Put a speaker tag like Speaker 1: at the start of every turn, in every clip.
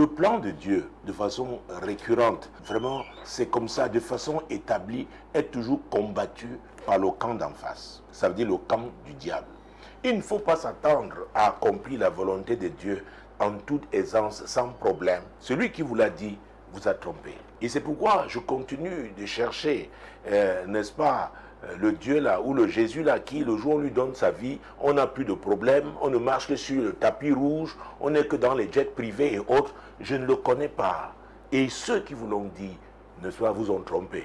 Speaker 1: le plan de Dieu, de façon récurrente, vraiment, c'est comme ça, de façon établie, est toujours combattu par le camp d'en face. Ça veut dire le camp du diable. Il ne faut pas s'attendre à accomplir la volonté de Dieu en toute aisance, sans problème. Celui qui vous l'a dit vous a trompé. Et c'est pourquoi je continue de chercher, n'est-ce pas, le Dieu là, ou le Jésus là, qui le jour où on lui donne sa vie, on n'a plus de problème, on ne marche que sur le tapis rouge, on n'est que dans les jets privés et autres. Je ne le connais pas. Et ceux qui vous l'ont dit, n'est-ce pas, vous ont trompé.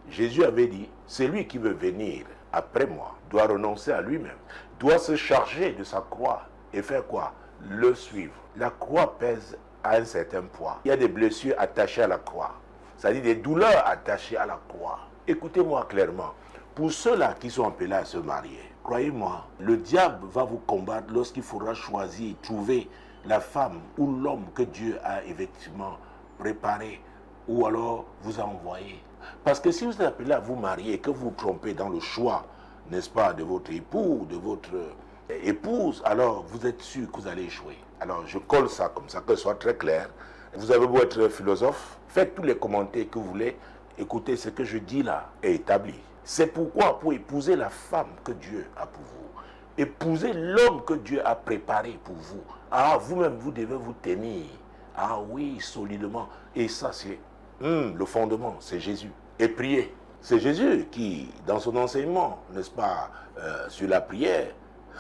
Speaker 1: Jésus avait dit, celui qui veut venir après moi doit renoncer à lui-même, doit se charger de sa croix et faire quoi? Le suivre. La croix pèse à un certain poids. Il y a des blessures attachées à la croix, c'est-à-dire des douleurs attachées à la croix. Écoutez-moi clairement, pour ceux-là qui sont appelés à se marier, croyez-moi, le diable va vous combattre lorsqu'il faudra choisir, trouver la femme ou l'homme que Dieu a effectivement préparé ou alors vous a envoyé. Parce que si vous êtes appelé à vous marier et que vous vous trompez dans le choix, n'est-ce pas, de votre époux, de votre épouse, alors vous êtes sûr que vous allez échouer. Alors je colle ça comme ça, que ce soit très clair. Vous avez beau être philosophe, faites tous les commentaires que vous voulez, écoutez, ce que je dis là est établi. C'est pourquoi pour épouser la femme que Dieu a pour vous, épouser l'homme que Dieu a préparé pour vous, ah, vous-même vous devez vous tenir, ah oui, solidement. Et ça c'est le fondement, c'est Jésus. Et prier. C'est Jésus qui, dans son enseignement, n'est-ce pas, sur la prière,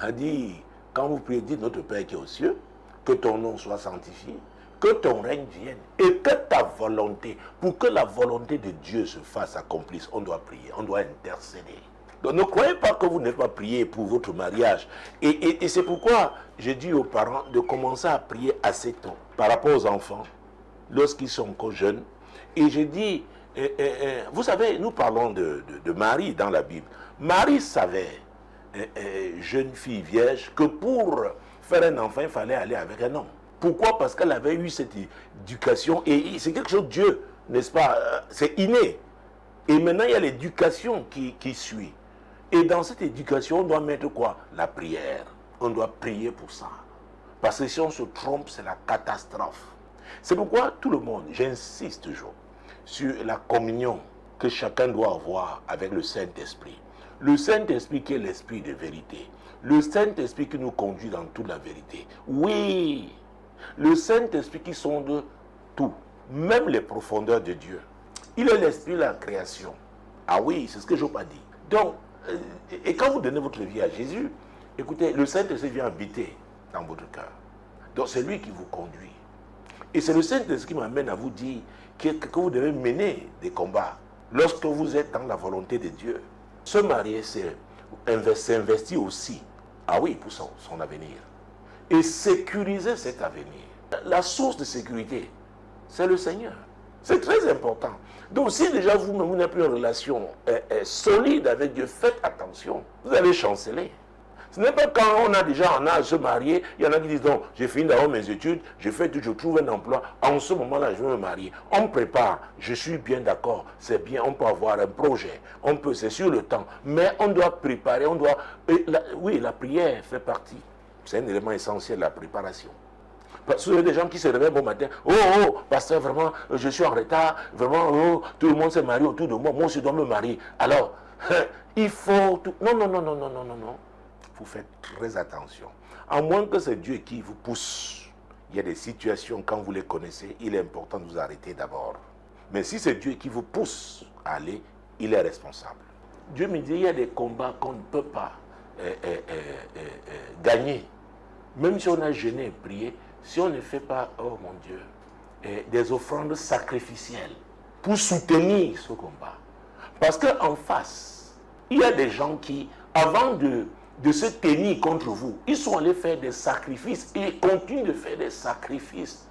Speaker 1: a dit, quand vous priez, dites notre Père qui est aux cieux, que ton nom soit sanctifié, que ton règne vienne, et que ta volonté, pour que la volonté de Dieu se fasse, accomplisse, on doit prier, on doit intercéder. Donc ne croyez pas que vous n'êtes pas prié pour votre mariage. Et c'est pourquoi j'ai dit aux parents de commencer à prier assez tôt, par rapport aux enfants, lorsqu'ils sont encore jeunes. Et j'ai dit, vous savez, nous parlons de Marie dans la Bible. Marie savait, jeune fille vierge, que pour faire un enfant, il fallait aller avec un homme. Pourquoi? Parce qu'elle avait eu cette éducation, et c'est quelque chose de Dieu, n'est-ce pas? C'est inné. Et maintenant, il y a l'éducation qui suit. Et dans cette éducation, on doit mettre quoi? La prière. On doit prier pour ça. Parce que si on se trompe, c'est la catastrophe. C'est pourquoi tout le monde, j'insiste toujours, sur la communion que chacun doit avoir avec le Saint-Esprit. Le Saint-Esprit qui est l'Esprit de vérité. Le Saint-Esprit qui nous conduit dans toute la vérité. Oui, le Saint-Esprit qui sonde tout, même les profondeurs de Dieu. Il est l'Esprit de la création. Ah oui, c'est ce que Job a dit. Donc, et quand vous donnez votre vie à Jésus, écoutez, le Saint-Esprit vient habiter dans votre cœur. Donc c'est lui qui vous conduit. Et c'est le Saint-Esprit qui m'amène à vous dire que vous devez mener des combats lorsque vous êtes dans la volonté de Dieu. Se marier, c'est investir aussi, ah oui, pour son avenir. Et sécuriser cet avenir. La source de sécurité, c'est le Seigneur. C'est très important. Donc si déjà vous n'avez plus une relation solide avec Dieu, faites attention. Vous allez chanceler. Ce n'est pas quand on a déjà en âge de se marier, il y en a qui disent non, j'ai fini d'abord mes études, je trouve un emploi, en ce moment-là je vais me marier. On prépare, je suis bien d'accord, c'est bien, on peut avoir un projet, c'est sur le temps, mais on doit préparer, oui, la prière fait partie. C'est un élément essentiel, la préparation. Parce qu'il y a des gens qui se réveillent bon matin, oh, pasteur, vraiment, je suis en retard, vraiment, oh, tout le monde s'est marié autour de moi, moi aussi je dois me marier. Alors, il faut tout. Non. Vous faites très attention. À moins que c'est Dieu qui vous pousse. Il y a des situations, quand vous les connaissez, il est important de vous arrêter d'abord. Mais si c'est Dieu qui vous pousse à aller, il est responsable. Dieu me dit, il y a des combats qu'on ne peut pas gagner. Même si on a jeûné et prié, si on ne fait pas, oh mon Dieu, des offrandes sacrificielles pour soutenir ce combat. Parce qu'en face, il y a des gens qui, avant de se tenir contre vous, ils sont allés faire des sacrifices et continuent de faire des sacrifices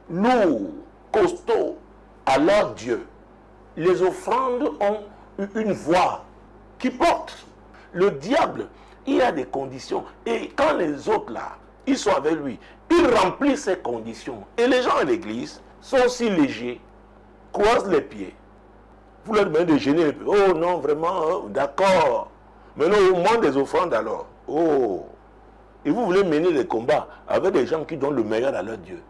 Speaker 1: lourds, costauds à leur Dieu. Les offrandes ont une voix qui porte. Le diable, il y a des conditions. Et quand les autres là, ils sont avec lui, ils remplissent ces conditions. Et les gens à l'église sont si légers, croisent les pieds. Vous leur demandez de gêner. Oh non, vraiment, d'accord. Maintenant, au moins des offrandes alors. Oh. Et vous voulez mener des combats avec des gens qui donnent le meilleur à leur Dieu.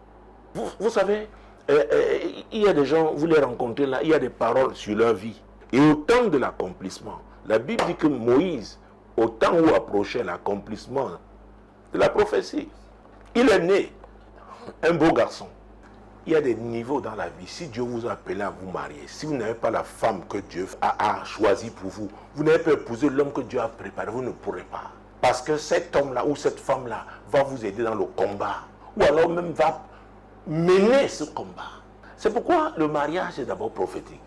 Speaker 1: Vous savez, il y a des gens, vous les rencontrez là, il y a des paroles sur leur vie. Et au temps de l'accomplissement, la Bible dit que Moïse, au temps où approchait l'accomplissement de la prophétie, il est né un beau garçon. Il y a des niveaux dans la vie. Si Dieu vous a appelé à vous marier, si vous n'avez pas la femme que Dieu a choisie pour vous, vous n'avez pas épousé l'homme que Dieu a préparé, vous ne pourrez pas. Parce que cet homme-là ou cette femme-là va vous aider dans le combat. Ou alors même va mener ce combat. C'est pourquoi le mariage est d'abord prophétique.